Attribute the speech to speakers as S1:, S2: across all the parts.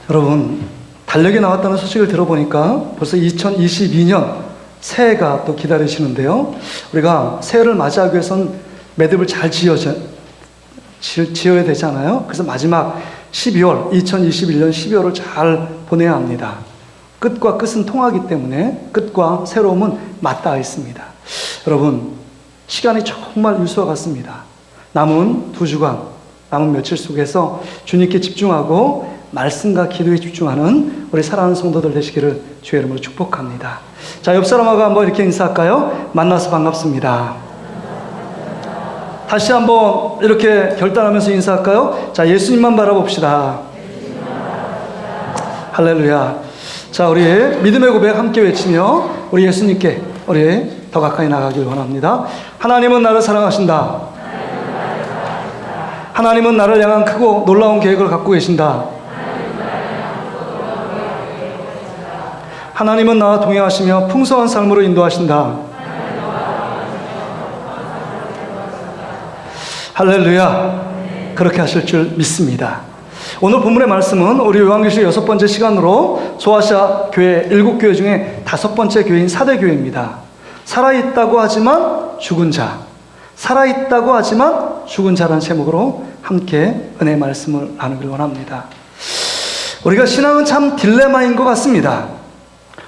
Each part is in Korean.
S1: 여러분, 달력이 나왔다는 소식을 들어보니까 벌써 2022년 새해가 또 기다리시는데요. 우리가 새해를 맞이하기 위해서는 매듭을 잘 지어야 되잖아요. 그래서 마지막 12월, 2021년 12월을 잘 보내야 합니다. 끝과 끝은 통하기 때문에 끝과 새로움은 맞닿아 있습니다. 여러분, 시간이 정말 유수와 같습니다. 남은 2주간, 남은 며칠 속에서 주님께 집중하고 말씀과 기도에 집중하는 우리 사랑하는 성도들 되시기를 주의 이름으로 축복합니다. 자, 옆 사람하고 한번 이렇게 인사할까요? 만나서 반갑습니다. 다시 한번 이렇게 결단하면서 인사할까요? 자, 예수님만 바라봅시다. 할렐루야. 자, 우리 믿음의 고백 함께 외치며 우리 예수님께 우리 더 가까이 나가길 원합니다. 하나님은 나를 사랑하신다. 하나님은 나를 향한 크고 놀라운 계획을 갖고 계신다. 하나님은 나와 동행하시며 풍성한 삶으로 인도하신다. 할렐루야. 그렇게 하실 줄 믿습니다. 오늘 본문의 말씀은 우리 요한계시록 6번째 시간으로 소아시아 교회 7교회 중에 5번째 교회인 사대교회입니다. 살아있다고 하지만 죽은 자, 살아있다고 하지만 죽은 자라는 제목으로 함께 은혜의 말씀을 나누길 원합니다. 우리가 신앙은 참 딜레마인 것 같습니다.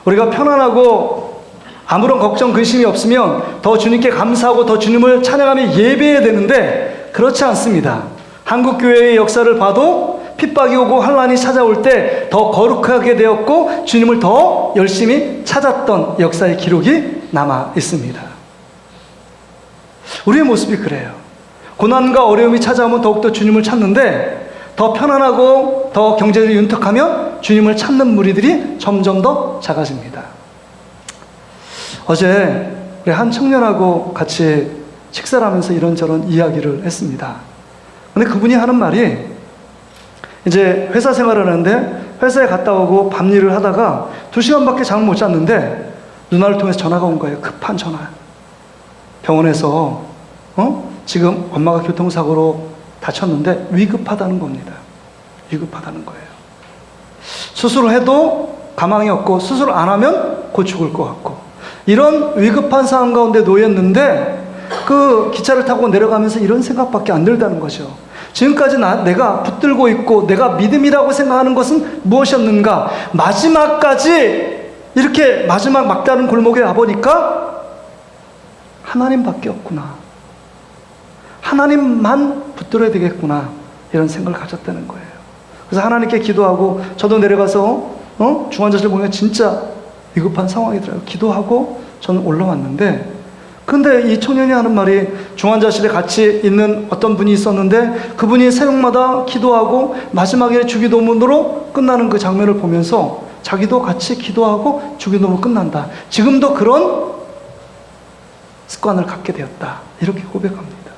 S1: 우리가 편안하고 아무런 걱정 근심이 없으면 더 주님께 감사하고 더 주님을 찬양하며 예배해야 되는데 그렇지 않습니다. 한국교회의 역사를 봐도 핍박이 오고 환난이 찾아올 때 더 거룩하게 되었고 주님을 더 열심히 찾았던 역사의 기록이 남아 있습니다. 우리의 모습이 그래요. 고난과 어려움이 찾아오면 더욱더 주님을 찾는데 더 편안하고 더 경제를 윤택하면 주님을 찾는 무리들이 점점 더 작아집니다. 어제 우리 한 청년하고 같이 식사를 하면서 이런저런 이야기를 했습니다. 근데 그분이 하는 말이 이제 회사 생활을 하는데 회사에 갔다 오고 밤일을 하다가 2시간밖에 잠을 못 잤는데 누나를 통해서 전화가 온 거예요. 급한 전화. 병원에서 지금 엄마가 교통사고로 다쳤는데 위급하다는 겁니다. 위급하다는 거예요. 수술을 해도 가망이 없고 수술 안 하면 곧 죽을 것 같고 이런 위급한 상황 가운데 놓였는데 그 기차를 타고 내려가면서 이런 생각밖에 안 들다는 거죠. 지금까지 내가 붙들고 있고 내가 믿음이라고 생각하는 것은 무엇이었는가? 마지막까지 이렇게 마지막 막다른 골목에 와보니까 하나님밖에 없구나. 하나님만 붙들어야 되겠구나. 이런 생각을 가졌다는 거예요. 그래서 하나님께 기도하고 저도 내려가서 중환자실 보면 진짜 위급한 상황이더라고요. 기도하고 저는 올라왔는데 근데 이 청년이 하는 말이 중환자실에 같이 있는 어떤 분이 있었는데 그분이 새벽마다 기도하고 마지막에 주기도문으로 끝나는 그 장면을 보면서 자기도 같이 기도하고 주기도문으로 끝난다. 지금도 그런 습관을 갖게 되었다. 이렇게 고백합니다.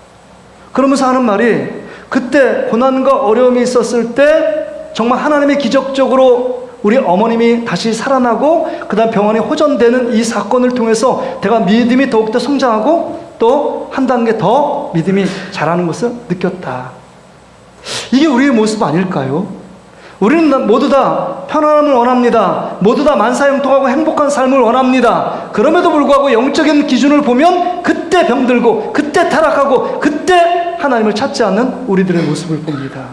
S1: 그러면서 하는 말이 그때 고난과 어려움이 있었을 때 정말 하나님이 기적적으로 우리 어머님이 다시 살아나고 그 다음 병원에 호전되는 이 사건을 통해서 내가 믿음이 더욱더 성장하고 또 한 단계 더 믿음이 자라는 것을 느꼈다. 이게 우리의 모습 아닐까요? 우리는 모두 다 편안함을 원합니다. 모두 다 만사형통하고 행복한 삶을 원합니다. 그럼에도 불구하고 영적인 기준을 보면 그때 병들고 그때 타락하고 그때 하나님을 찾지 않는 우리들의 모습을 봅니다.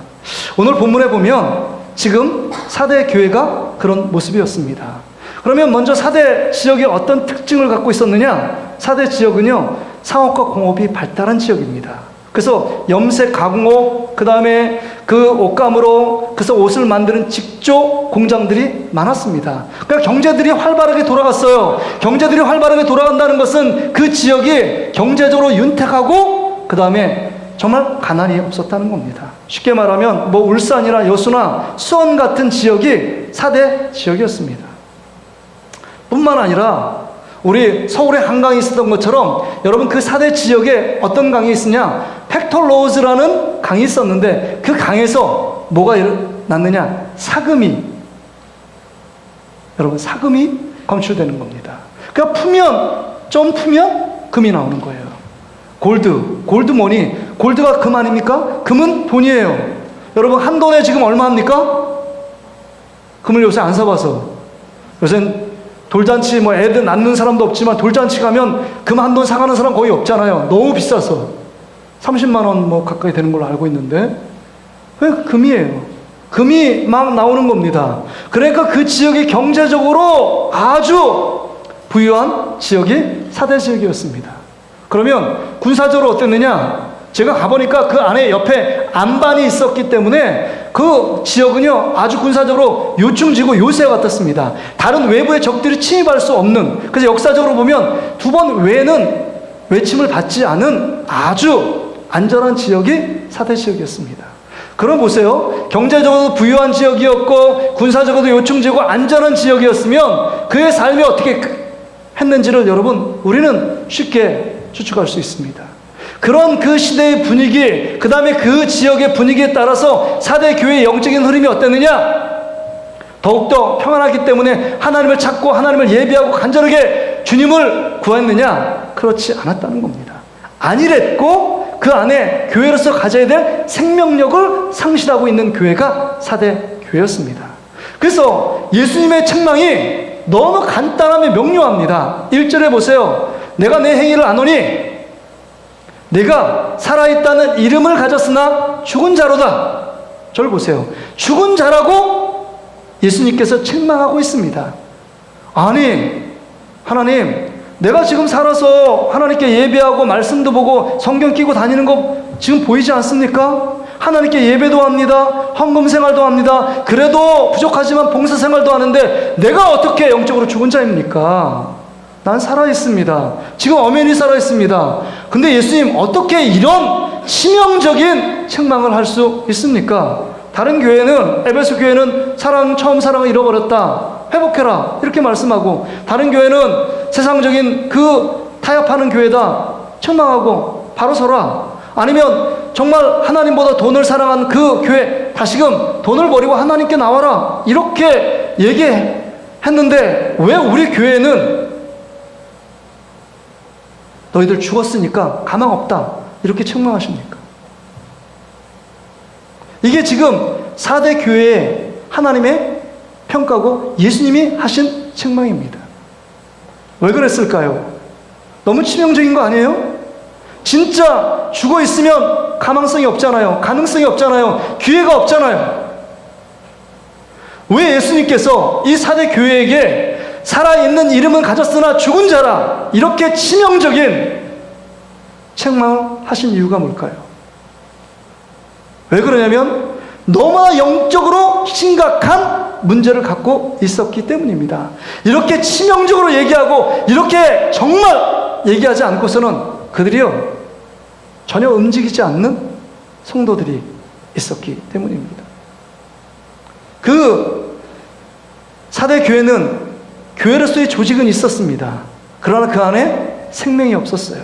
S1: 오늘 본문에 보면 지금 사대 교회가 그런 모습이었습니다. 그러면 먼저 사대 지역이 어떤 특징을 갖고 있었느냐? 사대 지역은요, 상업과 공업이 발달한 지역입니다. 그래서 염색 가공업, 그 다음에 그 옷감으로 그래서 옷을 만드는 직조 공장들이 많았습니다. 그러니까 경제들이 활발하게 돌아갔어요. 경제들이 활발하게 돌아간다는 것은 그 지역이 경제적으로 윤택하고 그 다음에 정말 가난이 없었다는 겁니다. 쉽게 말하면 뭐 울산이나 여수나 수원 같은 지역이 사대 지역이었습니다. 뿐만 아니라 우리 서울에 한강이 있었던 것처럼 여러분 그 사대 지역에 어떤 강이 있으냐? 팩톨로즈라는 강이 있었는데 그 강에서 뭐가 났느냐? 사금이, 여러분 사금이 검출되는 겁니다. 그러니까 좀 풀면 금이 나오는 거예요. 골드머니, 골드가 금 아닙니까? 금은 돈이에요. 여러분 한 돈에 지금 얼마입니까? 금을 요새 안 사봐서. 요새는 돌잔치 뭐 애들 낳는 사람도 없지만 돌잔치 가면 금 한 돈 사가는 사람 거의 없잖아요. 너무 비싸서 30만 원 뭐 가까이 되는 걸로 알고 있는데 왜 금이에요? 금이 막 나오는 겁니다. 그러니까 그 지역이 경제적으로 아주 부유한 지역이 사대 지역이었습니다. 그러면 군사적으로 어땠느냐? 제가 가보니까 그 안에 옆에 안반이 있었기 때문에 그 지역은요 아주 군사적으로 요충지고 요새 같았습니다. 다른 외부의 적들이 침입할 수 없는, 그래서 역사적으로 보면 두 번 외에는 외침을 받지 않은 아주 안전한 지역이 사대 지역이었습니다. 그럼 보세요. 경제적으로 부유한 지역이었고 군사적으로도 요충지고 안전한 지역이었으면 그의 삶이 어떻게 했는지를 여러분 우리는 쉽게 추측할 수 있습니다. 그런 그 시대의 분위기, 그 다음에 그 지역의 분위기에 따라서 사대 교회의 영적인 흐름이 어땠느냐? 더욱더 평안하기 때문에 하나님을 찾고 하나님을 예비하고 간절하게 주님을 구했느냐? 그렇지 않았다는 겁니다. 아니랬고 그 안에 교회로서 가져야 될 생명력을 상실하고 있는 교회가 사대 교회였습니다. 그래서 예수님의 책망이 너무 간단하며 명료합니다. 1절에 보세요. 내가 내 행위를 아노니 내가 살아있다는 이름을 가졌으나 죽은 자로다. 저를 보세요. 죽은 자라고 예수님께서 책망하고 있습니다. 아니 하나님, 내가 지금 살아서 하나님께 예배하고 말씀도 보고 성경 끼고 다니는 거 지금 보이지 않습니까? 하나님께 예배도 합니다. 헌금 생활도 합니다. 그래도 부족하지만 봉사 생활도 하는데 내가 어떻게 영적으로 죽은 자입니까? 난 살아있습니다. 지금 엄연히 살아있습니다. 근데 예수님 어떻게 이런 치명적인 책망을 할 수 있습니까? 다른 교회는, 에베소 교회는 처음 사랑을 잃어버렸다, 회복해라 이렇게 말씀하고, 다른 교회는 세상적인 그 타협하는 교회다, 책망하고 바로 서라. 아니면 정말 하나님보다 돈을 사랑한 그 교회 다시금 돈을 버리고 하나님께 나와라 이렇게 얘기했는데 왜 우리 교회는 너희들 죽었으니까 가망 없다 이렇게 책망하십니까? 이게 지금 4대 교회의 하나님의 평가고 예수님이 하신 책망입니다. 왜 그랬을까요? 너무 치명적인 거 아니에요? 진짜 죽어 있으면 가망성이 없잖아요. 가능성이 없잖아요. 기회가 없잖아요. 왜 예수님께서 이 4대 교회에게 살아있는 이름은 가졌으나 죽은 자라 이렇게 치명적인 책망을 하신 이유가 뭘까요? 왜 그러냐면 너무나 영적으로 심각한 문제를 갖고 있었기 때문입니다. 이렇게 치명적으로 얘기하고 이렇게 정말 얘기하지 않고서는 그들이요 전혀 움직이지 않는 성도들이 있었기 때문입니다. 그 4대 교회는 교회로서의 조직은 있었습니다. 그러나 그 안에 생명이 없었어요.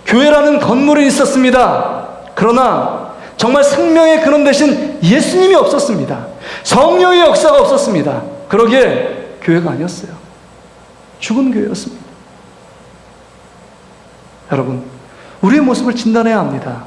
S1: 교회라는 건물은 있었습니다. 그러나 정말 생명의 근원 되신 예수님이 없었습니다. 성령의 역사가 없었습니다. 그러기에 교회가 아니었어요. 죽은 교회였습니다. 여러분, 우리의 모습을 진단해야 합니다.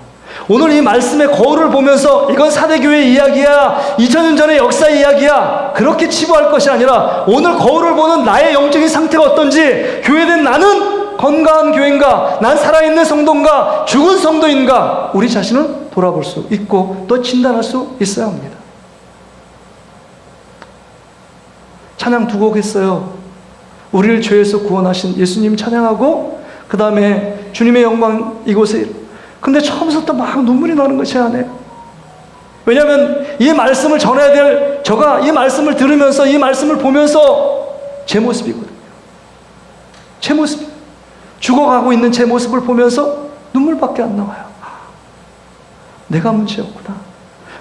S1: 오늘 이 말씀의 거울을 보면서 이건 4대 교회 이야기야, 2000년 전의 역사 이야기야 그렇게 치부할 것이 아니라 오늘 거울을 보는 나의 영적인 상태가 어떤지, 교회된 나는 건강한 교회인가, 난 살아있는 성도인가, 죽은 성도인가, 우리 자신을 돌아볼 수 있고 또 진단할 수 있어야 합니다. 찬양 두 곡 했어요. 우리를 죄에서 구원하신 예수님 찬양하고 그 다음에 주님의 영광 이곳에. 근데 처음부터 막 눈물이 나는 것이 안에. 왜냐하면 이 말씀을 전해야 될 저가 이 말씀을 들으면서 이 말씀을 보면서 제 모습이거든요. 제 모습. 죽어가고 있는 제 모습을 보면서 눈물밖에 안 나와요. 내가 문제였구나.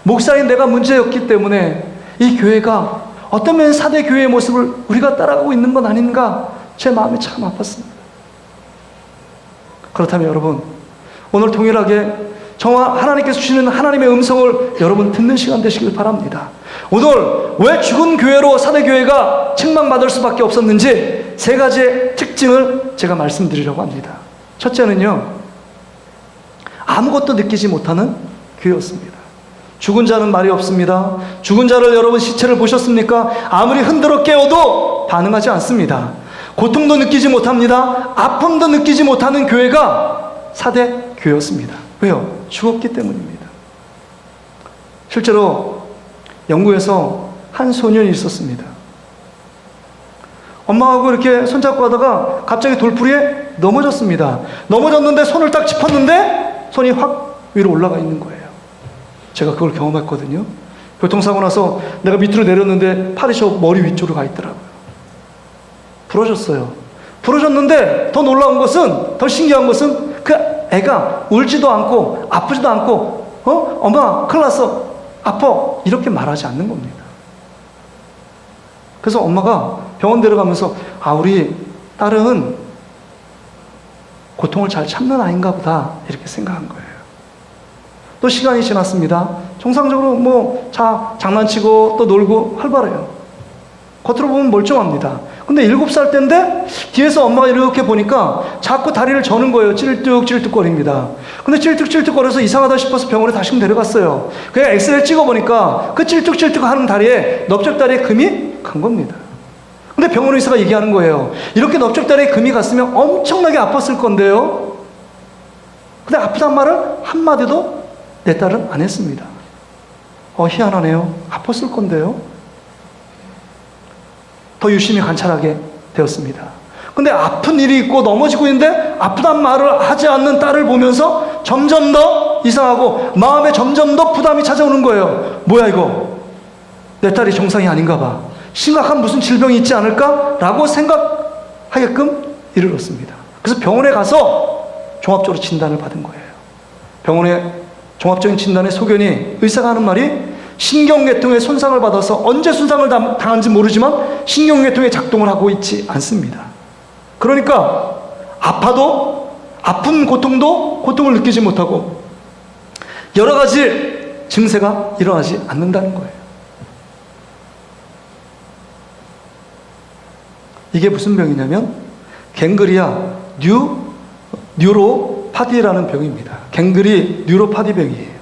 S1: 목사인 내가 문제였기 때문에 이 교회가 어떤 면에 4대 교회의 모습을 우리가 따라가고 있는 건 아닌가, 제 마음이 참 아팠습니다. 그렇다면 여러분, 오늘 동일하게 정말 하나님께서 주시는 하나님의 음성을 여러분 듣는 시간 되시길 바랍니다. 오늘 왜 죽은 교회로 4대 교회가 책망받을 수밖에 없었는지 3가지의 특징을 제가 말씀드리려고 합니다. 첫째는요, 아무것도 느끼지 못하는 교회였습니다. 죽은 자는 말이 없습니다. 죽은 자를 여러분 시체를 보셨습니까? 아무리 흔들어 깨워도 반응하지 않습니다. 고통도 느끼지 못합니다. 아픔도 느끼지 못하는 교회가 사대 교회였습니다. 왜요? 죽었기 때문입니다. 실제로 영국에서 한 소년이 있었습니다. 엄마하고 이렇게 손잡고 하다가 갑자기 돌풀이에 넘어졌습니다. 넘어졌는데 손을 딱 짚었는데 손이 확 위로 올라가 있는 거예요. 제가 그걸 경험했거든요. 교통사고 나서 내가 밑으로 내렸는데 팔이 저 머리 위쪽으로 가 있더라고요. 부러졌어요. 부러졌는데 더 놀라운 것은, 더 신기한 것은 그 애가 울지도 않고 아프지도 않고 엄마 큰일 났어 아파 이렇게 말하지 않는 겁니다. 그래서 엄마가 병원 데려가면서 우리 딸은 고통을 잘 참는 아이인가 보다 이렇게 생각한 거예요. 또 시간이 지났습니다. 정상적으로 장난치고 또 놀고 활발해요. 겉으로 보면 멀쩡합니다. 근데 7살 때인데 뒤에서 엄마가 이렇게 보니까 자꾸 다리를 저는 거예요. 찔뚝찔뚝거립니다. 근데 찔뚝찔뚝거려서 이상하다 싶어서 병원에 다시 데려갔어요. 그냥 엑스레이 찍어보니까 그 찔뚝찔뚝하는 다리에 넓적다리에 금이 간 겁니다. 근데 병원 의사가 얘기하는 거예요. 이렇게 넓적다리에 금이 갔으면 엄청나게 아팠을 건데요. 근데 아프단 말을 한마디도 내 딸은 안 했습니다. 희한하네요. 아팠을 건데요. 더 유심히 관찰하게 되었습니다. 근데 아픈 일이 있고 넘어지고 있는데 아프단 말을 하지 않는 딸을 보면서 점점 더 이상하고 마음에 점점 더 부담이 찾아오는 거예요. 뭐야 이거? 내 딸이 정상이 아닌가 봐. 심각한 무슨 질병이 있지 않을까? 라고 생각하게끔 이르렀습니다. 그래서 병원에 가서 종합적으로 진단을 받은 거예요. 병원의 종합적인 진단의 소견이 의사가 하는 말이 신경계통에 손상을 받아서 언제 손상을 당한지 모르지만 신경계통에 작동을 하고 있지 않습니다. 그러니까 아파도 아픈 고통을 느끼지 못하고 여러 가지 증세가 일어나지 않는다는 거예요. 이게 무슨 병이냐면 갱그리아 뉴로파디라는 병입니다. 갱그리 뉴로파디 병이에요.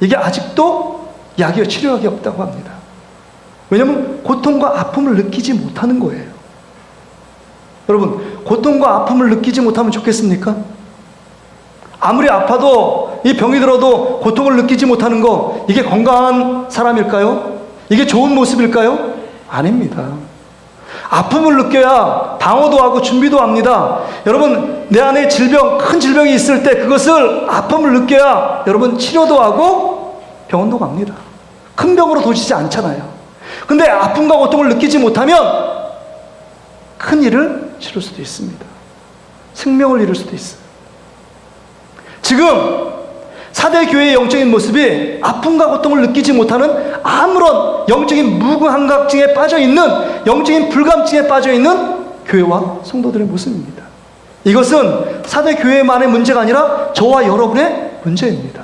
S1: 이게 아직도 약이요 치료약이 없다고 합니다. 왜냐하면 고통과 아픔을 느끼지 못하는 거예요. 여러분, 고통과 아픔을 느끼지 못하면 좋겠습니까? 아무리 아파도 이 병이 들어도 고통을 느끼지 못하는 거, 이게 건강한 사람일까요? 이게 좋은 모습일까요? 아닙니다. 아픔을 느껴야 방어도 하고 준비도 합니다. 여러분, 내 안에 큰 질병이 있을 때 그것을 아픔을 느껴야 여러분 치료도 하고 병원도 갑니다. 큰 병으로 도지지 않잖아요. 근데 아픔과 고통을 느끼지 못하면 큰 일을 치를 수도 있습니다. 생명을 잃을 수도 있어요. 지금 사대교회의 영적인 모습이 아픔과 고통을 느끼지 못하는 아무런 영적인 무감각증에 빠져있는, 영적인 불감증에 빠져있는 교회와 성도들의 모습입니다. 이것은 사대교회만의 문제가 아니라 저와 여러분의 문제입니다.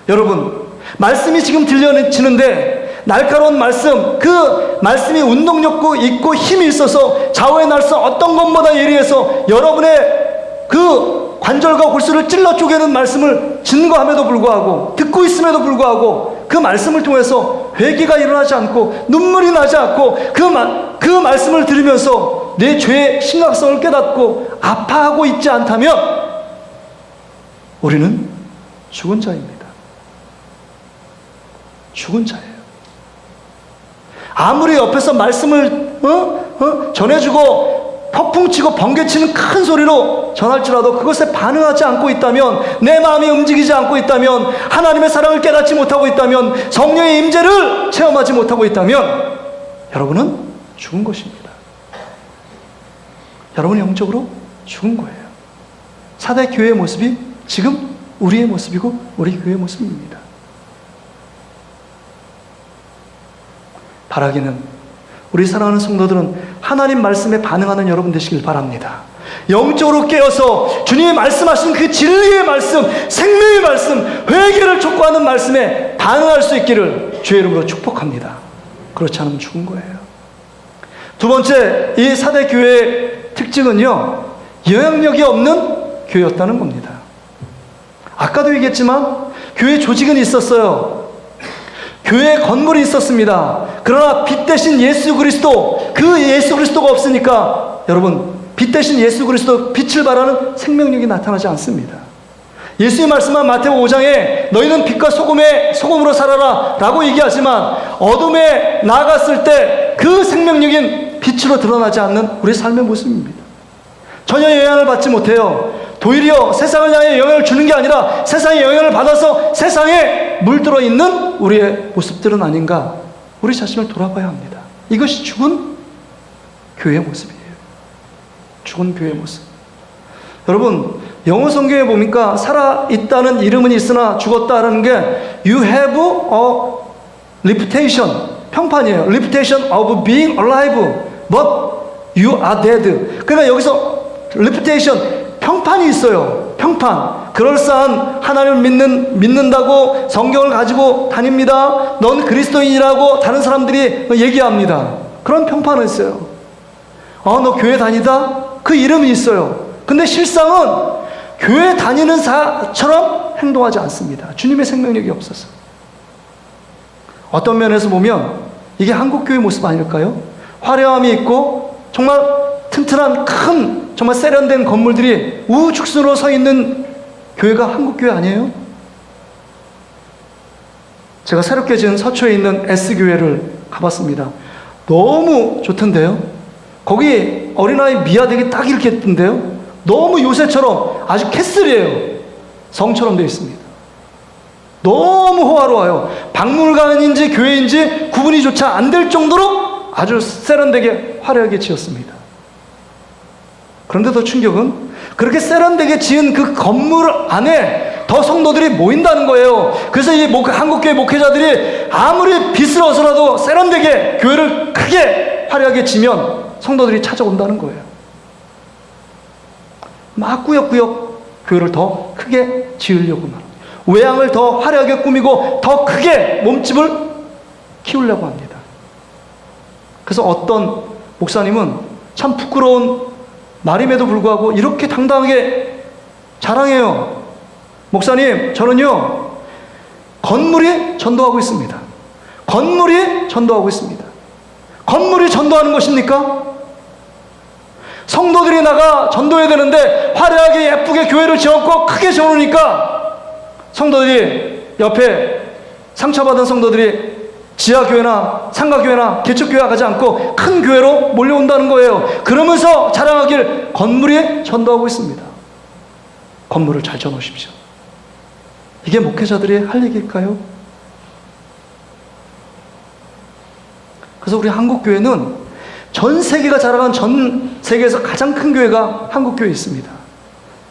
S1: 여러분, 말씀이 지금 들려지는데 날카로운 말씀, 그 말씀이 운동력 있고 힘이 있어서 좌우의 날선 어떤 것보다 예리해서 여러분의 그 관절과 골수를 찔러 쪼개는 말씀을 증거함에도 불구하고, 듣고 있음에도 불구하고 그 말씀을 통해서 회개가 일어나지 않고 눈물이 나지 않고 그 말씀을 들으면서 내 죄의 심각성을 깨닫고 아파하고 있지 않다면 우리는 죽은 자입니다. 죽은 자예요. 아무리 옆에서 말씀을 전해주고 폭풍치고 번개치는 큰 소리로 전할지라도 그것에 반응하지 않고 있다면, 내 마음이 움직이지 않고 있다면, 하나님의 사랑을 깨닫지 못하고 있다면, 성령의 임재를 체험하지 못하고 있다면 여러분은 죽은 것입니다. 여러분은 영적으로 죽은 거예요. 사대 교회의 모습이 지금 우리의 모습이고 우리 교회의 모습입니다. 바라기는 우리 사랑하는 성도들은 하나님 말씀에 반응하는 여러분 되시길 바랍니다. 영적으로 깨어서 주님이 말씀하신 그 진리의 말씀, 생명의 말씀, 회개를 촉구하는 말씀에 반응할 수 있기를 주의 이름으로 축복합니다. 그렇지 않으면 죽은 거예요. 두 번째, 이 사대 교회의 특징은요, 영향력이 없는 교회였다는 겁니다. 아까도 얘기했지만 교회 조직은 있었어요. 교회 건물이 있었습니다. 그러나 빛 대신 예수 그리스도, 그 예수 그리스도가 없으니까 여러분, 빛 대신 예수 그리스도, 빛을 발하는 생명력이 나타나지 않습니다. 예수의 말씀한 마태복음 5장에 너희는 빛과 소금으로 살아라 라고 얘기하지만 어둠에 나아갔을 때 그 생명력인 빛으로 드러나지 않는 우리 삶의 모습입니다. 전혀 영향을 받지 못해요. 도리어 세상을 향해 영향을 주는 게 아니라 세상의 영향을 받아서 세상에 물들어 있는 우리의 모습들은 아닌가, 우리 자신을 돌아봐야 합니다. 이것이 죽은 교회의 모습이에요. 죽은 교회의 모습. 여러분, 영어 성경에 보니까 살아있다는 이름은 있으나 죽었다라는 게 You have a reputation, 평판이에요. Reputation of being alive, but you are dead. 그러니까 여기서 reputation, 평판이 있어요. 평판. 그럴싸한 하나님을 믿는다고 성경을 가지고 다닙니다. 넌 그리스도인이라고 다른 사람들이 얘기합니다. 그런 평판은 있어요. 너 교회 다니다? 그 이름이 있어요. 근데 실상은 교회 다니는 자처럼 행동하지 않습니다. 주님의 생명력이 없어서. 어떤 면에서 보면 이게 한국교회 모습 아닐까요? 화려함이 있고 정말 튼튼한 큰 정말 세련된 건물들이 우후죽순으로 서 있는 교회가 한국교회 아니에요? 제가 새롭게 지은 서초에 있는 S교회를 가봤습니다. 너무 좋던데요? 거기 어린아이 미아되게 딱 이렇게 했던데요? 너무 요새처럼 아주 캐슬이에요. 성처럼 되어 있습니다. 너무 호화로워요. 박물관인지 교회인지 구분이조차 안 될 정도로 아주 세련되게 화려하게 지었습니다. 그런데 더 충격은 그렇게 세련되게 지은 그 건물 안에 더 성도들이 모인다는 거예요. 그래서 이 한국교회 목회자들이 아무리 빚을 얻어서라도 세련되게 교회를 크게 화려하게 지면 성도들이 찾아온다는 거예요. 막 꾸역꾸역 교회를 더 크게 지으려고만, 외양을 더 화려하게 꾸미고 더 크게 몸집을 키우려고 합니다. 그래서 어떤 목사님은 참 부끄러운 말임에도 불구하고 이렇게 당당하게 자랑해요. 목사님, 저는요 건물이 전도하고 있습니다. 건물이 전도하고 있습니다. 건물이 전도하는 것입니까? 성도들이 나가 전도해야 되는데 화려하게 예쁘게 교회를 지었고 크게 지어놓으니까 성도들이, 옆에 상처받은 성도들이 지하교회나 상가교회나 개척교회 가지 않고 큰 교회로 몰려온다는 거예요. 그러면서 자랑하길 건물이 전도하고 있습니다. 건물을 잘 지어놓으십시오. 이게 목회자들이 할 얘기일까요? 그래서 우리 한국교회는 전 세계가 자랑한 전 세계에서 가장 큰 교회가 한국교회에 있습니다.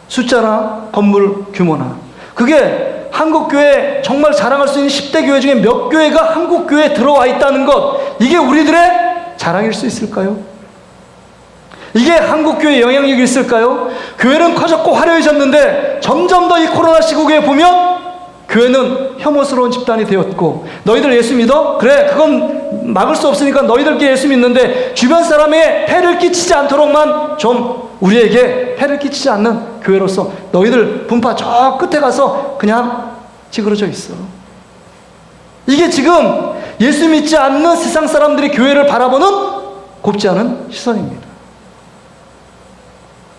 S1: 숫자나 건물 규모나. 그게 한국교회 정말 자랑할 수 있는 10대 교회 중에 몇 교회가 한국교회에 들어와 있다는 것, 이게 우리들의 자랑일 수 있을까요? 이게 한국교회의 영향력이 있을까요? 교회는 커졌고 화려해졌는데 점점 더 이 코로나 시국에 보면 교회는 혐오스러운 집단이 되었고, 너희들 예수 믿어? 그래, 그건 막을 수 없으니까 너희들께 예수 믿는데 주변 사람에 해를 끼치지 않도록만 좀 우리에게 해를 끼치지 않는 교회로서 너희들 분파 저 끝에 가서 그냥 찌그러져 있어. 이게 지금 예수 믿지 않는 세상 사람들이 교회를 바라보는 곱지 않은 시선입니다.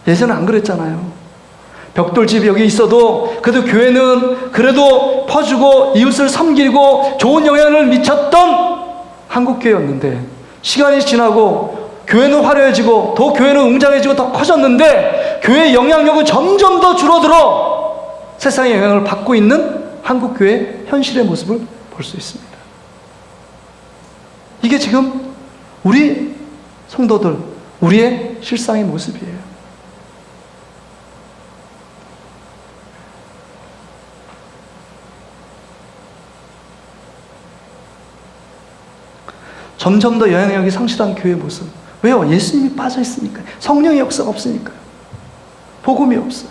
S1: 예전에 안 그랬잖아요. 벽돌집이 여기 있어도 그래도 교회는 그래도 퍼주고 이웃을 섬기고 좋은 영향을 미쳤던 한국교회였는데, 시간이 지나고 교회는 화려해지고 더 교회는 웅장해지고 더 커졌는데 교회의 영향력은 점점 더 줄어들어 세상의 영향을 받고 있는 한국교회의 현실의 모습을 볼 수 있습니다. 이게 지금 우리 성도들, 우리의 실상의 모습이에요. 점점 더 영향력이 상실한 교회의 모습. 왜요? 예수님이 빠져 있으니까요. 성령의 역사가 없으니까요. 복음이 없어요.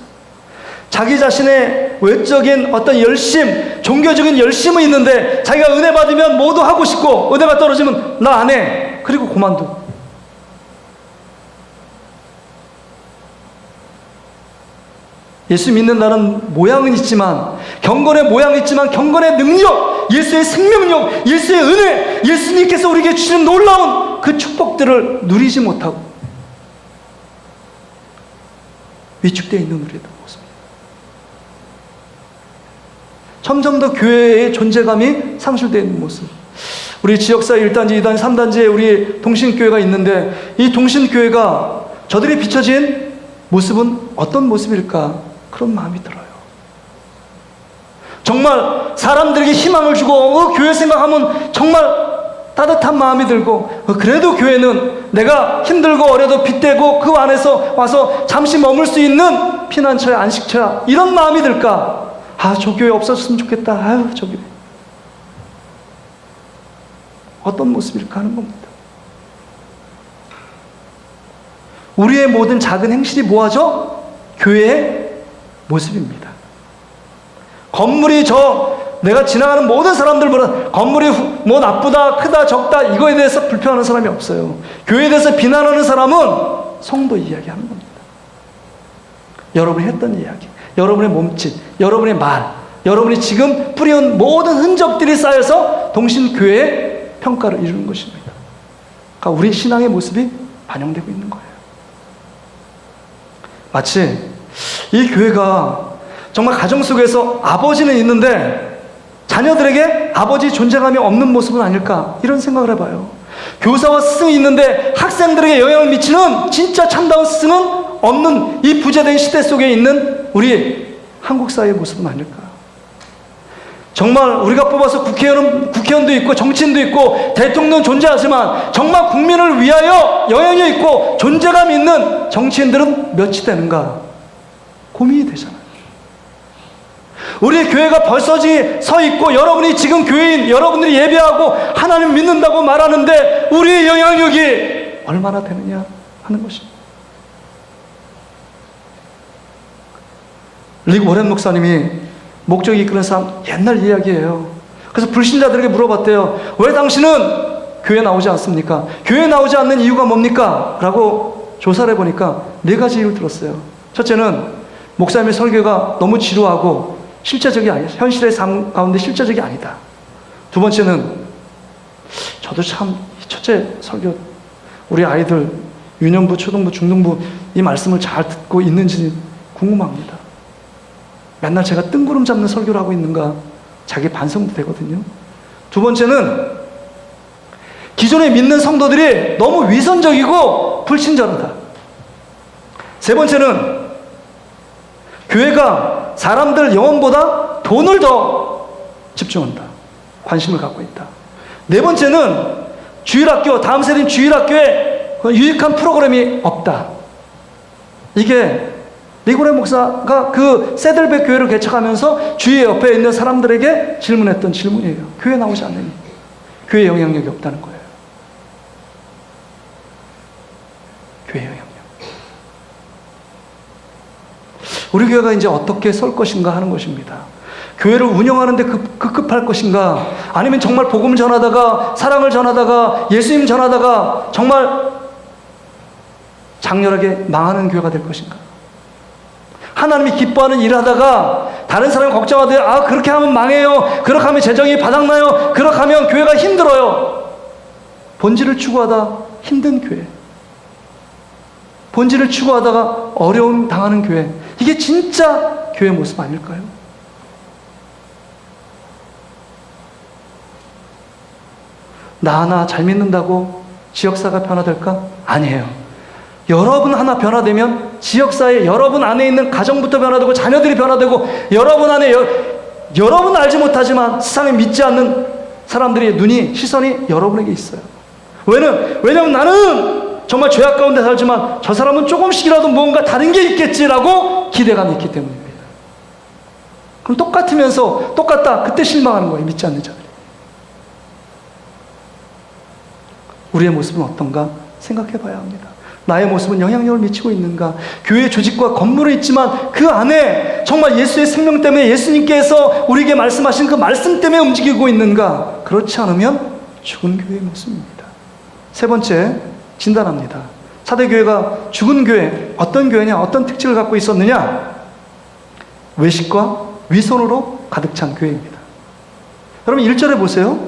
S1: 자기 자신의 외적인 어떤 열심, 종교적인 열심은 있는데 자기가 은혜 받으면 뭐도 하고 싶고 은혜가 떨어지면 나 안 해. 그리고 그만두고. 예수 믿는다는 모양은 있지만, 경건의 모양은 있지만 경건의 능력, 예수의 생명력, 예수의 은혜, 예수님께서 우리에게 주시는 놀라운 그 축복들을 누리지 못하고 위축되어 있는 우리의 모습입니다. 점점 더 교회의 존재감이 상실되어 있는 모습. 우리 지역사회 1단지, 2단지, 3단지에 우리 동신교회가 있는데 이 동신교회가 저들이 비춰진 모습은 어떤 모습일까? 그런 마음이 들어요. 정말 사람들에게 희망을 주고 교회 생각하면 정말 따뜻한 마음이 들고 그래도 교회는 내가 힘들고 어려도 빗대고 그 안에서 와서 잠시 머물 수 있는 피난처야, 안식처야, 이런 마음이 들까? 아, 저 교회 없어졌으면 좋겠다. 아유, 저 교회. 어떤 모습일까 하는 겁니다. 우리의 모든 작은 행실이 뭐하죠? 교회의 모습입니다. 건물이 내가 지나가는 모든 사람들보다 건물이 뭐 나쁘다, 크다, 적다 이거에 대해서 불평하는 사람이 없어요. 교회에 대해서 비난하는 사람은 성도 이야기하는 겁니다. 여러분이 했던 이야기, 여러분의 몸짓, 여러분의 말, 여러분이 지금 뿌려온 모든 흔적들이 쌓여서 동신교회의 평가를 이루는 것입니다. 그러니까 우리 신앙의 모습이 반영되고 있는 거예요. 마치 이 교회가 정말 가정 속에서 아버지는 있는데 자녀들에게 아버지 존재감이 없는 모습은 아닐까, 이런 생각을 해봐요. 교사와 스승이 있는데 학생들에게 영향을 미치는 진짜 참다운 스승은 없는 이 부재된 시대 속에 있는 우리 한국 사회의 모습은 아닐까. 정말 우리가 뽑아서 국회의원도 있고 정치인도 있고 대통령 존재하지만 정말 국민을 위하여 영향력 있고 존재감 있는 정치인들은 몇이 되는가 고민이 되잖아요. 우리의 교회가 벌써 서 있고 여러분이 지금 교회인 여러분들이 예배하고 하나님 믿는다고 말하는데 우리의 영향력이 얼마나 되느냐 하는 것입니다. 릭 워렌 목사님이 목적이 이끄는 삶 옛날 이야기예요. 그래서 불신자들에게 물어봤대요. 왜 당신은 교회 나오지 않습니까? 교회 나오지 않는 이유가 뭡니까? 라고 조사를 해보니까 4가지 이유를 들었어요. 첫째는 목사님의 설교가 너무 지루하고 실제적이 아니다. 현실의 삶 가운데 실제적이 아니다. 두 번째는 저도 참 첫째 설교 우리 아이들 유년부, 초등부, 중등부 이 말씀을 잘 듣고 있는지 궁금합니다. 맨날 제가 뜬구름 잡는 설교를 하고 있는가 자기 반성도 되거든요. 두 번째는 기존에 믿는 성도들이 너무 위선적이고 불친절하다. 세 번째는 교회가 사람들 영혼보다 돈을 더 집중한다. 관심을 갖고 있다. 네 번째는 주일학교, 다음 세대인 주일학교에 유익한 프로그램이 없다. 이게 릭 워렌 목사가 그 세들백 교회를 개척하면서 주위 옆에 있는 사람들에게 질문했던 질문이에요. 교회 나오지 않느니 교회 영향력이 없다는 거예요. 교회 영향력. 우리 교회가 이제 어떻게 설 것인가 하는 것입니다. 교회를 운영하는데 급급할 것인가, 아니면 정말 복음을 전하다가 사랑을 전하다가 예수님 전하다가 정말 장렬하게 망하는 교회가 될 것인가. 하나님이 기뻐하는 일을 하다가 다른 사람이 걱정하되 그렇게 하면 망해요, 그렇게 하면 재정이 바닥나요, 그렇게 하면 교회가 힘들어요. 본질을 추구하다 힘든 교회, 본질을 추구하다가 어려움 당하는 교회, 이게 진짜 교회 모습 아닐까요? 나 하나 잘 믿는다고 지역사가 변화될까? 아니에요. 여러분 하나 변화되면 지역사회 여러분 안에 있는 가정부터 변화되고 자녀들이 변화되고 여러분 안에 여러분 알지 못하지만 세상에 믿지 않는 사람들의 눈이, 시선이 여러분에게 있어요. 왜냐면 나는 정말 죄악 가운데 살지만 저 사람은 조금씩이라도 뭔가 다른 게 있겠지라고 기대감이 있기 때문입니다. 그럼 똑같으면서 똑같다, 그때 실망하는 거예요. 믿지 않는 자들이. 우리의 모습은 어떤가 생각해 봐야 합니다. 나의 모습은 영향력을 미치고 있는가? 교회 조직과 건물은 있지만 그 안에 정말 예수의 생명 때문에 예수님께서 우리에게 말씀하신 그 말씀 때문에 움직이고 있는가? 그렇지 않으면 죽은 교회의 모습입니다. 세 번째, 진단합니다. 사대교회가 죽은 교회, 어떤 교회냐, 어떤 특징을 갖고 있었느냐? 외식과 위선으로 가득 찬 교회입니다. 여러분 1절에 보세요.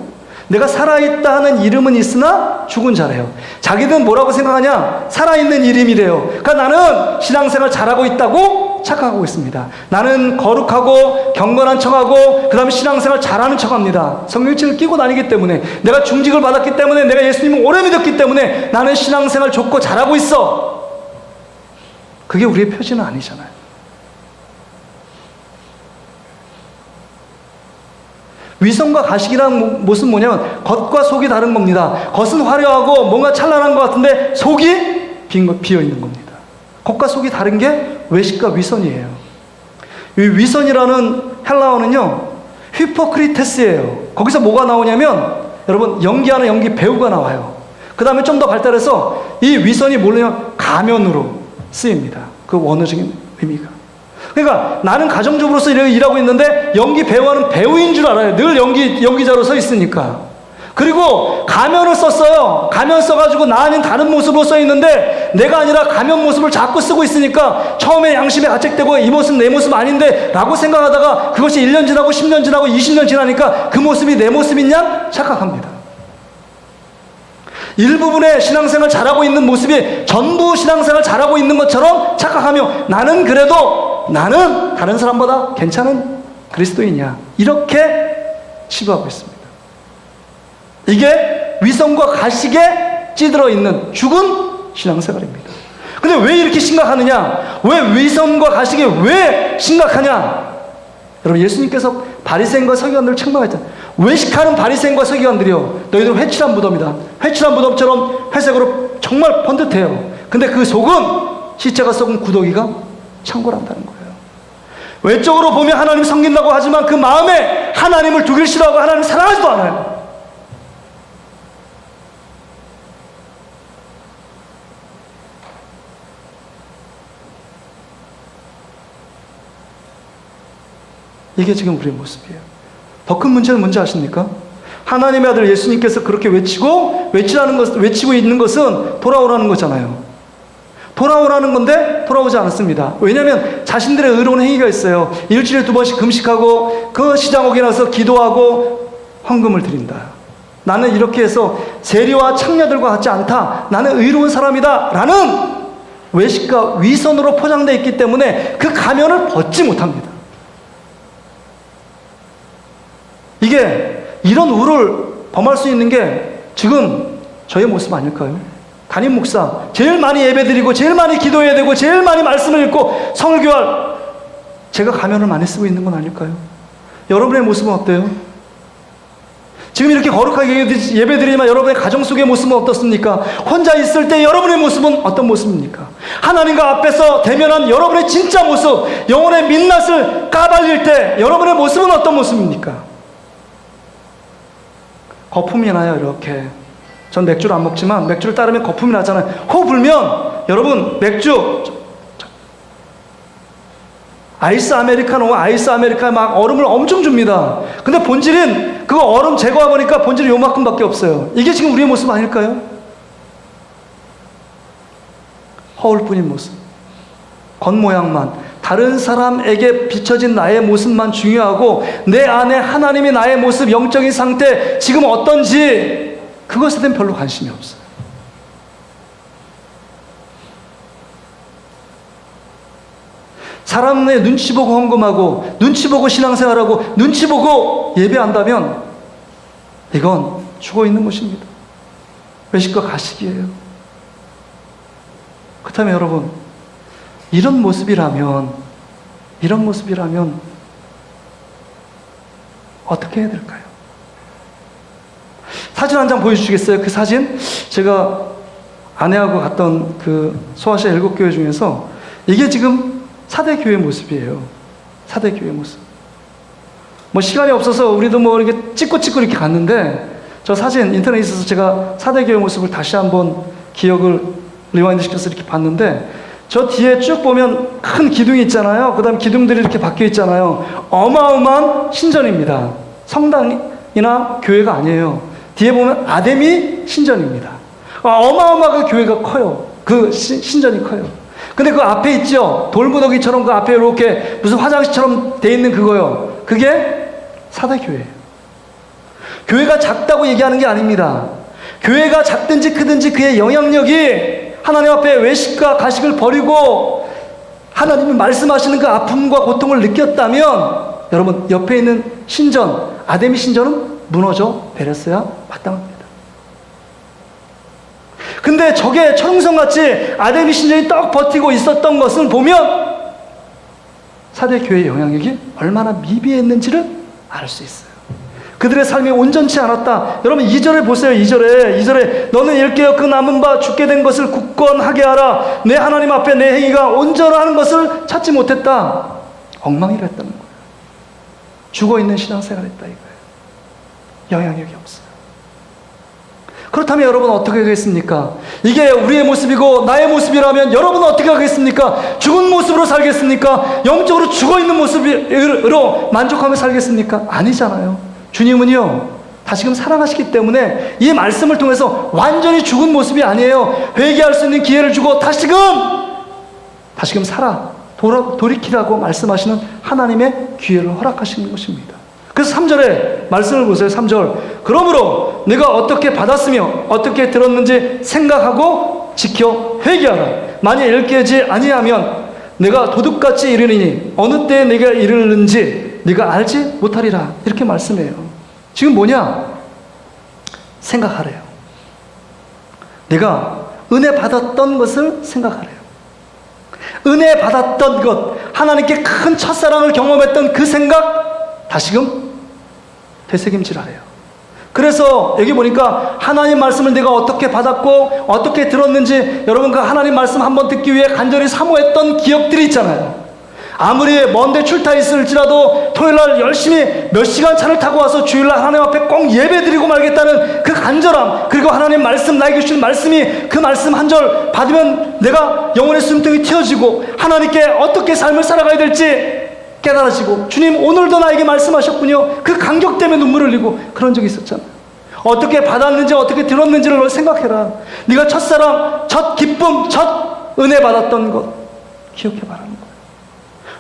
S1: 내가 살아있다 하는 이름은 있으나 죽은 자래요. 자기들은 뭐라고 생각하냐? 살아있는 이름이래요. 그러니까 나는 신앙생활 잘하고 있다고 착각하고 있습니다. 나는 거룩하고 경건한 척하고 그 다음에 신앙생활 잘하는 척합니다. 성경책을 끼고 다니기 때문에, 내가 중직을 받았기 때문에, 내가 예수님을 오래 믿었기 때문에 나는 신앙생활 좋고 잘하고 있어. 그게 우리의 표지는 아니잖아요. 위선과 가식이라는 모습은 뭐냐면 겉과 속이 다른 겁니다. 겉은 화려하고 뭔가 찬란한 것 같은데 속이 비어있는 겁니다. 겉과 속이 다른 게 외식과 위선이에요. 이 위선이라는 헬라어는요, 히포크리테스예요. 거기서 뭐가 나오냐면, 여러분, 연기하는 연기 배우가 나와요. 그 다음에 좀 더 발달해서 이 위선이 뭐냐면 가면으로 쓰입니다. 그 원어적인 의미가. 그러니까 나는 가정주부로서 일하고 있는데 연기 배우하는 배우인 줄 알아요. 늘 연기자로 서 있으니까. 그리고 가면을 썼어요. 가면 써가지고 나 아닌 다른 모습으로 써 있는데 내가 아니라 가면 모습을 자꾸 쓰고 있으니까 처음에 양심에 가책되고 이 모습 내 모습 아닌데 라고 생각하다가 그것이 1년 지나고 10년 지나고 20년 지나니까 그 모습이 내 모습이냐? 착각합니다. 일부분의 신앙생활 잘하고 있는 모습이 전부 신앙생활 잘하고 있는 것처럼 착각하며 나는 그래도 나는 다른 사람보다 괜찮은 그리스도인이야. 이렇게 치부하고 있습니다. 이게 위선과 가식에 찌들어 있는 죽은 신앙생활입니다. 근데 왜 이렇게 심각하느냐? 왜 위선과 가식이 왜 심각하냐? 여러분, 예수님께서 바리새인과 서기관들을 책망했잖아요. 외식하는 바리새인과 서기관들이요, 너희들은 회칠한 무덤이다. 회칠한 무덤처럼 회색으로 정말 번듯해요. 근데 그 속은 시체가 썩은 구더기가 창궐한다는 거예요. 외적으로 보면 하나님 섬긴다고 하지만 그 마음에 하나님을 두길 싫어하고 하나님을 사랑하지도 않아요. 이게 지금 우리의 모습이에요. 더 큰 문제는 뭔지 아십니까? 하나님의 아들 예수님께서 그렇게 외치고 있는 것은 돌아오라는 거잖아요. 돌아오라는 건데 돌아오지 않았습니다. 왜냐하면 자신들의 의로운 행위가 있어요. 일주일에 2번씩 금식하고 그 시장 오게 나서 기도하고 헌금을 드린다. 나는 이렇게 해서 세리와 창녀들과 같지 않다. 나는 의로운 사람이다. 라는 외식과 위선으로 포장되어 있기 때문에 그 가면을 벗지 못합니다. 이게 이런 우를 범할 수 있는 게 지금 저의 모습 아닐까요? 담임 목사, 제일 많이 예배드리고 제일 많이 기도해야 되고 제일 많이 말씀을 읽고 설교할 제가 가면을 많이 쓰고 있는 건 아닐까요? 여러분의 모습은 어때요? 지금 이렇게 거룩하게 예배드리지만 여러분의 가정 속의 모습은 어떻습니까? 혼자 있을 때 여러분의 모습은 어떤 모습입니까? 하나님과 앞에서 대면한 여러분의 진짜 모습, 영혼의 민낯을 까발릴 때 여러분의 모습은 어떤 모습입니까? 거품이 나요. 이렇게. 전 맥주를 안 먹지만 맥주를 따르면 거품이 나잖아요. 호 불면 여러분 맥주 아이스 아메리카노 막 얼음을 엄청 줍니다. 근데 본질은 그거 얼음 제거하고 보니까 본질이 요만큼밖에 없어요. 이게 지금 우리의 모습 아닐까요? 허울뿐인 모습, 겉모양만, 다른 사람에게 비춰진 나의 모습만 중요하고 내 안에 하나님이 나의 모습, 영적인 상태 지금 어떤지 그것에 대한 별로 관심이 없어요. 사람의 눈치 보고 헌금하고 눈치 보고 신앙생활하고 눈치 보고 예배한다면 이건 죽어있는 것입니다. 외식과 가식이에요. 그렇다면 여러분, 이런 모습이라면 어떻게 해야 될까요? 사진 한 장 보여주시겠어요? 그 사진 제가 아내하고 갔던 그 소아시아 7교회 중에서 이게 지금 4대 교회 모습이에요. 4대 교회 모습. 뭐 시간이 없어서 우리도 뭐 이렇게 찍고 이렇게 갔는데 저 사진 인터넷에 있어서 제가 4대 교회 모습을 다시 한번 기억을 리와인드 시켜서 이렇게 봤는데 저 뒤에 쭉 보면 큰 기둥이 있잖아요. 그 다음 기둥들이 이렇게 박혀 있잖아요. 어마어마한 신전입니다. 성당이나 교회가 아니에요. 뒤에 보면 아데미 신전입니다. 어마어마하게 교회가 커요. 그 신전이 커요. 근데 그 앞에 있죠. 돌무더기처럼 그 앞에 이렇게 무슨 화장실처럼 돼 있는 그거요. 그게 4대 교회예요. 교회가 작다고 얘기하는 게 아닙니다. 교회가 작든지 크든지 그의 영향력이 하나님 앞에 외식과 가식을 버리고 하나님이 말씀하시는 그 아픔과 고통을 느꼈다면 여러분, 옆에 있는 신전, 아데미 신전은 무너져 내렸어야 마땅합니다. 근데 저게 철옹성같이 아데미 신전이 떡 버티고 있었던 것을 보면 사대 교회의 영향력이 얼마나 미비했는지를 알 수 있어요. 그들의 삶이 온전치 않았다. 여러분 2절에 보세요. 2절에 너는 일깨어 그 남은 바 죽게 된 것을 굳건하게 하라. 내 하나님 앞에 내 행위가 온전하는 것을 찾지 못했다. 엉망이라 했다는 거예요. 죽어있는 신앙생활 했다 이거예요. 영향력이 없어요. 그렇다면 여러분 어떻게 하겠습니까? 이게 우리의 모습이고 나의 모습이라면 여러분은 어떻게 하겠습니까? 죽은 모습으로 살겠습니까? 영적으로 죽어있는 모습으로 만족하며 살겠습니까? 아니잖아요. 주님은요, 다시금 사랑하시기 때문에 이 말씀을 통해서 완전히 죽은 모습이 아니에요. 회개할 수 있는 기회를 주고 다시금 돌이키라고 말씀하시는 하나님의 기회를 허락하시는 것입니다. 그래서 3절에 말씀을 보세요. 3절. 그러므로 네가 어떻게 받았으며 어떻게 들었는지 생각하고 지켜 회개하라. 만일 일깨지 아니하면 내가 도둑같이 이르리니 어느 때에 네가 이르는지 네가 알지 못하리라. 이렇게 말씀해요. 지금 뭐냐? 생각하래요. 내가 은혜 받았던 것을 생각하래요. 은혜 받았던 것, 하나님께 큰 첫사랑을 경험했던 그 생각 다시금 되새김질하래요. 그래서 여기 보니까 하나님 말씀을 내가 어떻게 받았고 어떻게 들었는지 여러분 그 하나님 말씀 한번 듣기 위해 간절히 사모했던 기억들이 있잖아요. 아무리 먼데 출타 있을지라도 토요일날 열심히 몇 시간 차를 타고 와서 주일날 하나님 앞에 꼭 예배드리고 말겠다는 그 간절함, 그리고 하나님 말씀, 나에게 주신 말씀이 그 말씀 한 절 받으면 내가 영혼의 숨통이 튀어지고 하나님께 어떻게 삶을 살아가야 될지 깨달아지고 주님 오늘도 나에게 말씀하셨군요. 그 감격 때문에 눈물을 흘리고 그런 적이 있었잖아요. 어떻게 받았는지 어떻게 들었는지를 생각해라. 네가 첫사랑, 첫 기쁨, 첫 은혜 받았던 것 기억해봐라는 거예요.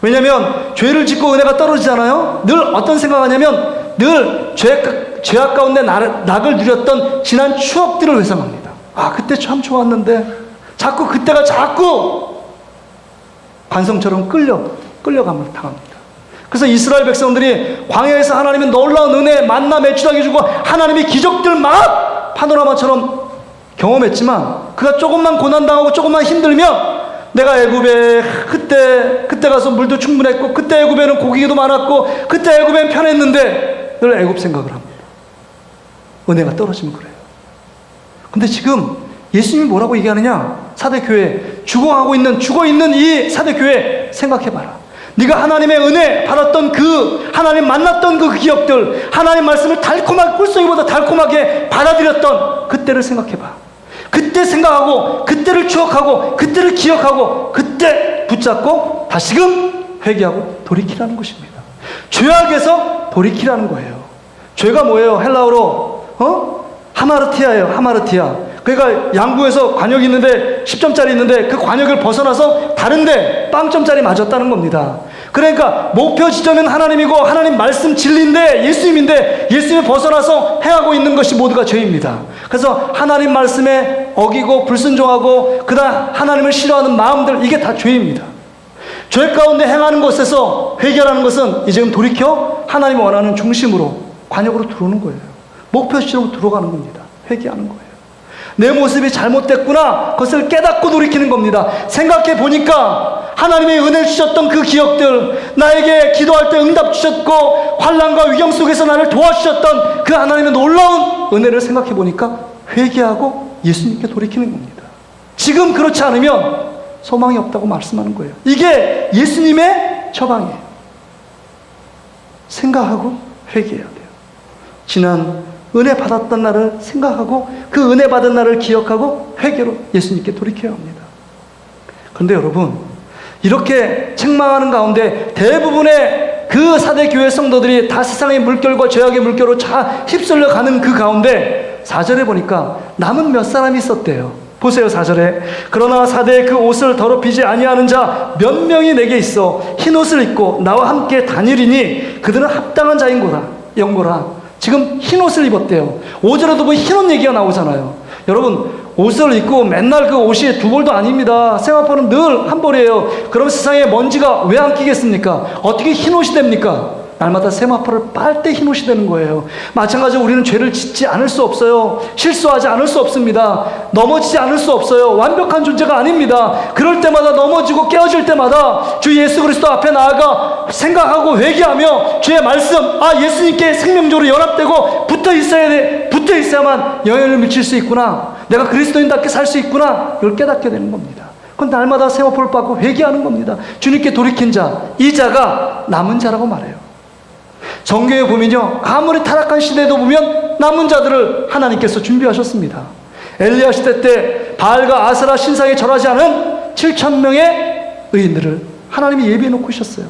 S1: 왜냐하면 죄를 짓고 은혜가 떨어지잖아요. 늘 어떤 생각하냐면 늘 죄악 가운데 낙을 누렸던 지난 추억들을 회상합니다. 아 그때 참 좋았는데 자꾸 그때가 자꾸 관성처럼 끌려감을 당합니다. 그래서 이스라엘 백성들이 광야에서 하나님의 놀라운 은혜, 만나 매출하게 주고 하나님의 기적들 막 파노라마처럼 경험했지만 그가 조금만 고난당하고 조금만 힘들면 내가 애굽에 그때 가서 물도 충분했고 그때 애굽에는 고기도 많았고 그때 애굽엔 편했는데 늘 애굽 생각을 합니다. 은혜가 떨어지면 그래요. 근데 지금 예수님이 뭐라고 얘기하느냐? 사대교회, 죽어있는 이 사대교회 생각해봐라. 네가 하나님의 은혜 받았던 하나님 만났던 그 기억들, 하나님 말씀을 달콤하게, 꿀송이보다 달콤하게 받아들였던 그때를 생각해봐. 그때 생각하고, 그때를 추억하고, 그때를 기억하고, 그때 붙잡고 다시금 회개하고 돌이키라는 것입니다. 죄악에서 돌이키라는 거예요. 죄가 뭐예요? 헬라어로 하마르티아예요. 하마르티아. 그러니까 양구에서 관역이 있는데 10점짜리 있는데 그 관역을 벗어나서 다른데 빵점짜리 맞았다는 겁니다. 그러니까 목표 지점은 하나님이고 하나님 말씀 진리인데 예수님인데 예수님을 벗어나서 행하고 있는 것이 모두가 죄입니다. 그래서 하나님 말씀에 어기고 불순종하고 그다음 하나님을 싫어하는 마음들, 이게 다 죄입니다. 죄 가운데 행하는 것에서 회개하는 것은 이제 돌이켜 하나님이 원하는 중심으로, 관역으로 들어오는 거예요. 목표 지점으로 들어가는 겁니다. 회개하는 거예요. 내 모습이 잘못됐구나, 그것을 깨닫고 돌이키는 겁니다. 생각해 보니까 하나님의 은혜를 주셨던 그 기억들, 나에게 기도할 때 응답 주셨고 환난과 위경 속에서 나를 도와주셨던 그 하나님의 놀라운 은혜를 생각해 보니까 회개하고 예수님께 돌이키는 겁니다. 지금 그렇지 않으면 소망이 없다고 말씀하는 거예요. 이게 예수님의 처방이에요. 생각하고 회개해야 돼요. 지난 은혜 받았던 날을 생각하고 그 은혜 받은 날을 기억하고 회개로 예수님께 돌이켜야 합니다. 그런데 여러분, 이렇게 책망하는 가운데 대부분의 그 사대교회 성도들이 다 세상의 물결과 죄악의 물결로 다 휩쓸려 가는 그 가운데 4절에 보니까 남은 몇 사람이 있었대요. 보세요. 4절에 그러나 사대의 그 옷을 더럽히지 아니하는 자 몇 명이 내게 있어 흰 옷을 입고 나와 함께 다니리니 그들은 합당한 자인 거라 영고라. 지금 흰 옷을 입었대요. 5절에도 보면 흰 옷 얘기가 나오잖아요. 여러분, 옷을 입고 맨날 그 옷이 두 벌도 아닙니다. 세마포는 늘 한 벌이에요. 그럼 세상에 먼지가 왜 안 끼겠습니까? 어떻게 흰 옷이 됩니까? 날마다 세마포를 빨 때 흰 옷이 되는 거예요. 마찬가지로 우리는 죄를 짓지 않을 수 없어요. 실수하지 않을 수 없습니다. 넘어지지 않을 수 없어요. 완벽한 존재가 아닙니다. 그럴 때마다 넘어지고 깨어질 때마다 주 예수 그리스도 앞에 나아가 생각하고 회개하며 주의 말씀, 예수님께 생명적으로 연합되고 붙어 있어야만 영향을 미칠 수 있구나. 내가 그리스도인답게 살 수 있구나. 이걸 깨닫게 되는 겁니다. 그건 날마다 세마포를 받고 회개하는 겁니다. 주님께 돌이킨 자, 이 자가 남은 자라고 말해요. 성경에 보면요, 아무리 타락한 시대에도 보면 남은 자들을 하나님께서 준비하셨습니다. 엘리야 시대 때 바알과 아세라 신상에 절하지 않은 7,000명의 의인들을 하나님이 예비해 놓고 있었어요.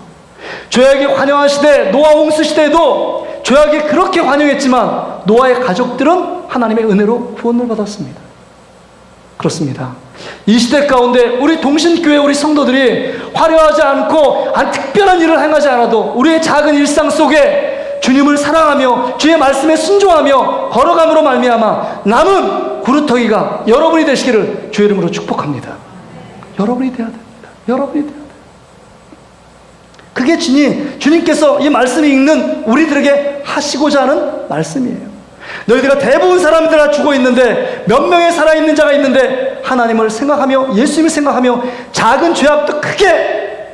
S1: 죄악이 환영한 시대, 노아 홍수 시대에도 죄악이 그렇게 환영했지만 노아의 가족들은 하나님의 은혜로 구원을 받았습니다. 그렇습니다. 이 시대 가운데 우리 동신교회 우리 성도들이 화려하지 않고 특별한 일을 행하지 않아도 우리의 작은 일상 속에 주님을 사랑하며 주의 말씀에 순종하며 걸어감으로 말미암아 남은 구루터기가 여러분이 되시기를 주의 이름으로 축복합니다. 여러분이 되어야 됩니다. 여러분이 되어야 돼요. 그게 주님께서 이 말씀을 읽는 우리들에게 하시고자 하는 말씀이에요. 너희들과 대부분 사람들 다 죽어 있는데 몇 명의 살아있는 자가 있는데 하나님을 생각하며 예수님을 생각하며 작은 죄악도 크게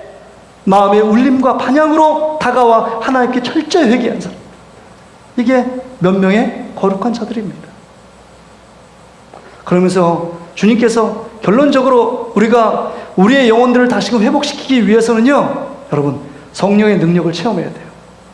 S1: 마음의 울림과 반향으로 다가와 하나님께 철저히 회개한 사람, 이게 몇 명의 거룩한 자들입니다. 그러면서 주님께서 결론적으로 우리가 우리의 영혼들을 다시금 회복시키기 위해서는요, 여러분, 성령의 능력을 체험해야 돼요.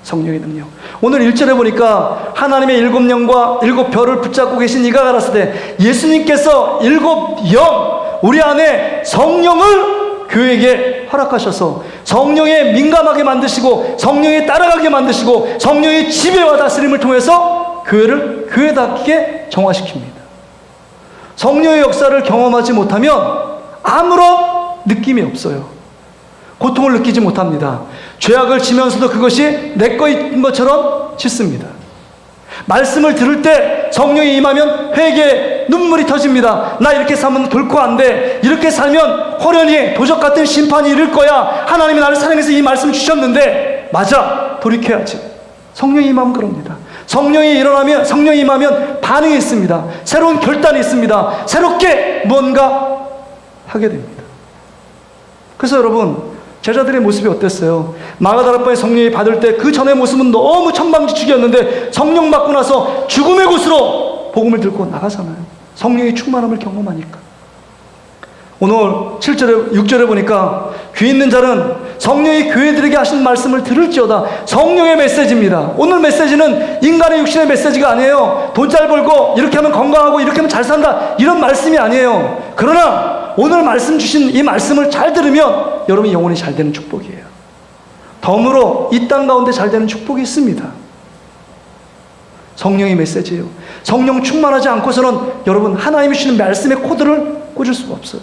S1: 성령의 능력. 오늘 1절에 보니까 하나님의 7영과 7별을 붙잡고 계신 이가 가라사대, 예수님께서 7영, 우리 안에 성령을 교회에게 허락하셔서 성령에 민감하게 만드시고 성령에 따라가게 만드시고 성령의 지배와 다스림을 통해서 교회를 교회답게 정화시킵니다. 성령의 역사를 경험하지 못하면 아무런 느낌이 없어요. 고통을 느끼지 못합니다. 죄악을 지면서도 그것이 내 거인 것처럼 짓습니다. 말씀을 들을 때 성령이 임하면 회개에 눈물이 터집니다. 나 이렇게 살면 결코 안 돼. 이렇게 살면 호련히 도적 같은 심판이 이를 거야. 하나님이 나를 사랑해서 이 말씀을 주셨는데 맞아, 돌이켜야지. 성령이 임하면 그럽니다. 성령이 임하면 반응이 있습니다. 새로운 결단이 있습니다. 새롭게 무언가 하게 됩니다. 그래서 여러분, 제자들의 모습이 어땠어요? 마가다락방에 성령이 받을 때 그 전의 모습은 너무 천방지축이었는데 성령 받고 나서 죽음의 곳으로 복음을 들고 나가잖아요. 성령의 충만함을 경험하니까. 오늘 7절에 6절에 보니까 귀 있는 자는 성령이 교회들에게 하신 말씀을 들을지어다. 성령의 메시지입니다. 오늘 메시지는 인간의 육신의 메시지가 아니에요. 돈 잘 벌고 이렇게 하면 건강하고 이렇게 하면 잘 산다, 이런 말씀이 아니에요. 그러나 오늘 말씀 주신 이 말씀을 잘 들으면 여러분이 영혼이 잘 되는 축복이에요. 덤으로 이 땅 가운데 잘 되는 축복이 있습니다. 성령의 메시지예요. 성령 충만하지 않고서는 여러분 하나님이 주시는 말씀의 코드를 꽂을 수가 없어요.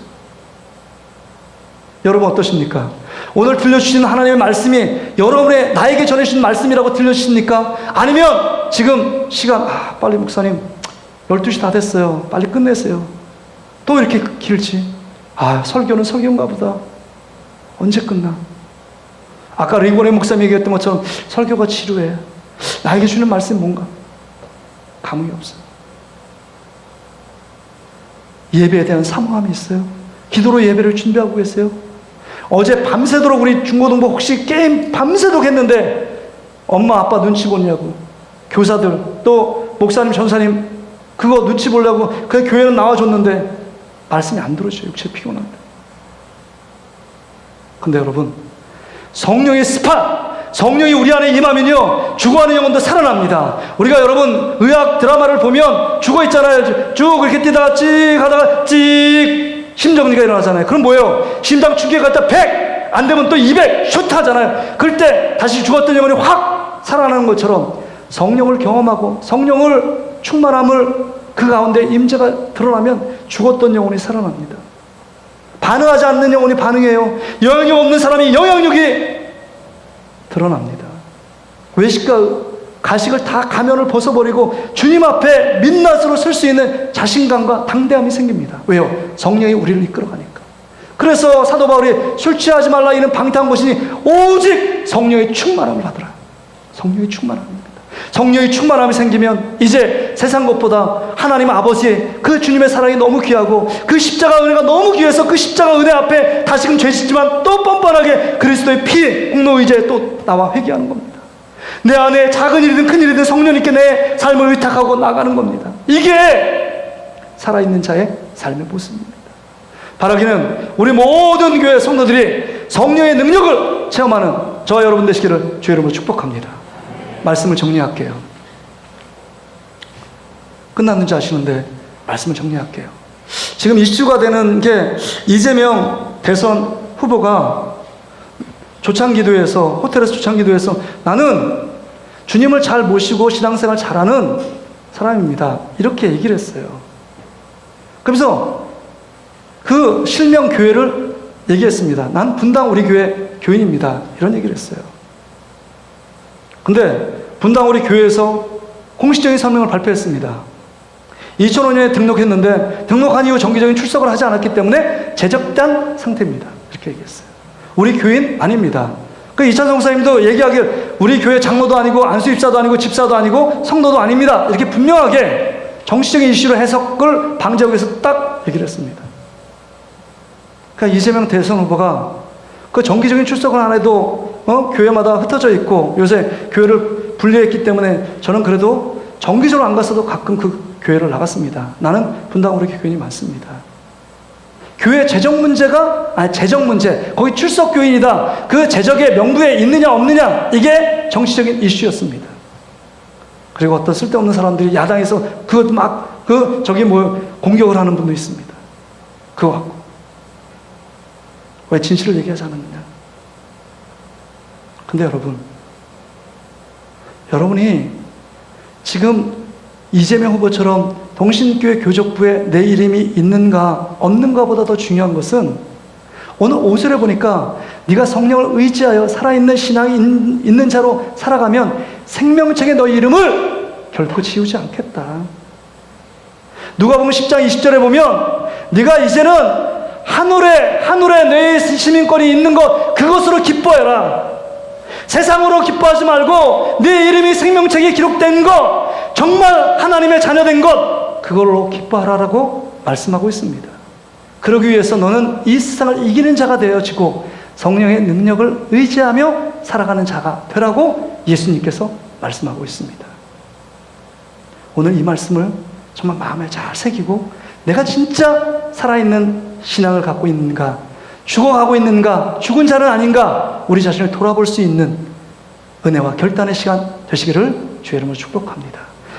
S1: 여러분 어떠십니까? 오늘 들려주시는 하나님의 말씀이 여러분의 나에게 전해주신 말씀이라고 들려주십니까? 아니면 지금 시간, 빨리 목사님 12시 다 됐어요. 빨리 끝내세요. 또 이렇게 길지? 설교는 설교인가 보다. 언제 끝나? 아까 링곤의 목사님 얘기했던 것처럼 설교가 지루해. 나에게 주는 말씀이 뭔가? 감흥이 없어요. 예배에 대한 사모함이 있어요. 기도로 예배를 준비하고 계세요. 어제 밤새도록 우리 중고등부 혹시 게임 밤새도록 했는데 엄마 아빠 눈치 보냐고, 교사들 또 목사님 전사님 그거 눈치 보려고 그냥 교회는 나와줬는데 말씀이 안 들어져요. 육체 피곤한데. 근데 여러분, 성령의 스팟, 성령이 우리 안에 임하면요, 죽어가는 영혼도 살아납니다. 우리가 여러분 의학 드라마를 보면 죽어 있잖아요. 쭉 이렇게 뛰다가 찍 하다가 찍 심정지가 일어나잖아요. 그럼 뭐예요? 심장 충격이 갔다 100, 안 되면 또 200 슛 하잖아요. 그럴 때 다시 죽었던 영혼이 확 살아나는 것처럼 성령을 경험하고 성령을 충만함을 그 가운데 임재가 드러나면 죽었던 영혼이 살아납니다. 반응하지 않는 영혼이 반응해요. 영향력 없는 사람이 영향력이 드러납니다. 외식과 가식을 다 가면을 벗어버리고 주님 앞에 민낯으로 설 수 있는 자신감과 당대함이 생깁니다. 왜요? 성령이 우리를 이끌어가니까. 그래서 사도 바울이 술 취하지 말라 이는 방탕한 것이니 오직 성령의 충만함을 받으라. 성령의 충만함입니다. 성령의 충만함이 생기면 이제 세상 것보다 하나님 아버지의 그 주님의 사랑이 너무 귀하고 그 십자가 은혜가 너무 귀해서 그 십자가 은혜 앞에 다시금 죄 짓지만 또 뻔뻔하게 그리스도의 피 공로 의지에 또 나와 회개하는 겁니다. 내 안에 작은 일이든 큰 일이든 성령님께 내 삶을 의탁하고 나가는 겁니다. 이게 살아있는 자의 삶의 모습입니다. 바라기는 우리 모든 교회 성도들이 성령의 능력을 체험하는 저와 여러분 되시기를 주의 이름으로 축복합니다. 말씀을 정리할게요. 끝났는지 아시는데 말씀을 정리할게요. 지금 이슈가 되는 게 이재명 대선 후보가 조창기도에서, 호텔에서 조창기도에서 나는 주님을 잘 모시고 신앙생활 잘하는 사람입니다. 이렇게 얘기를 했어요. 그러면서 그 실명 교회를 얘기했습니다. 난 분당 우리 교회 교인입니다. 이런 얘기를 했어요. 근데 분당 우리 교회에서 공식적인 성명을 발표했습니다. 2005년에 등록했는데 등록한 이후 정기적인 출석을 하지 않았기 때문에 제적된 상태입니다. 이렇게 얘기했어요. 우리 교인 아닙니다. 그 이찬성 목사님도 얘기하길 우리 교회 장로도 아니고 안수입사도 아니고 집사도 아니고 성도도 아닙니다. 이렇게 분명하게 정치적인 이슈로 해석을 방지하기 위해서 딱 얘기를 했습니다. 그러니까 이재명 대선 후보가 그 정기적인 출석을 안 해도 교회마다 흩어져 있고 요새 교회를 분리했기 때문에 저는 그래도 정기적으로 안 갔어도 가끔 그 교회를 나갔습니다. 나는 분당 우리 교인이 많습니다. 교회 재정 문제가 재정 문제 거기 출석 교인이다. 그 재적의 명부에 있느냐 없느냐 이게 정치적인 이슈였습니다. 그리고 어떤 쓸데없는 사람들이 야당에서 그것 막 공격을 하는 분도 있습니다. 그거 갖고 왜 진실을 얘기하지 않았느냐. 근데 여러분이 지금 이재명 후보처럼 동신교회 교족부에 내 이름이 있는가 없는가보다 더 중요한 것은 오늘 5절에 보니까 네가 성령을 의지하여 살아있는 신앙이 있는 자로 살아가면 생명책에 너희 이름을 결코 지우지 않겠다. 누가복음 10장 20절에 보면 네가 이제는 하늘에 내 시민권이 있는 것 그것으로 기뻐해라. 세상으로 기뻐하지 말고 네 이름이 생명책에 기록된 것 정말 하나님의 자녀된 것 그걸로 기뻐하라라고 말씀하고 있습니다. 그러기 위해서 너는 이 세상을 이기는 자가 되어지고 성령의 능력을 의지하며 살아가는 자가 되라고 예수님께서 말씀하고 있습니다. 오늘 이 말씀을 정말 마음에 잘 새기고 내가 진짜 살아있는 신앙을 갖고 있는가, 죽어가고 있는가, 죽은 자는 아닌가 우리 자신을 돌아볼 수 있는 은혜와 결단의 시간 되시기를 주의 이름으로 축복합니다.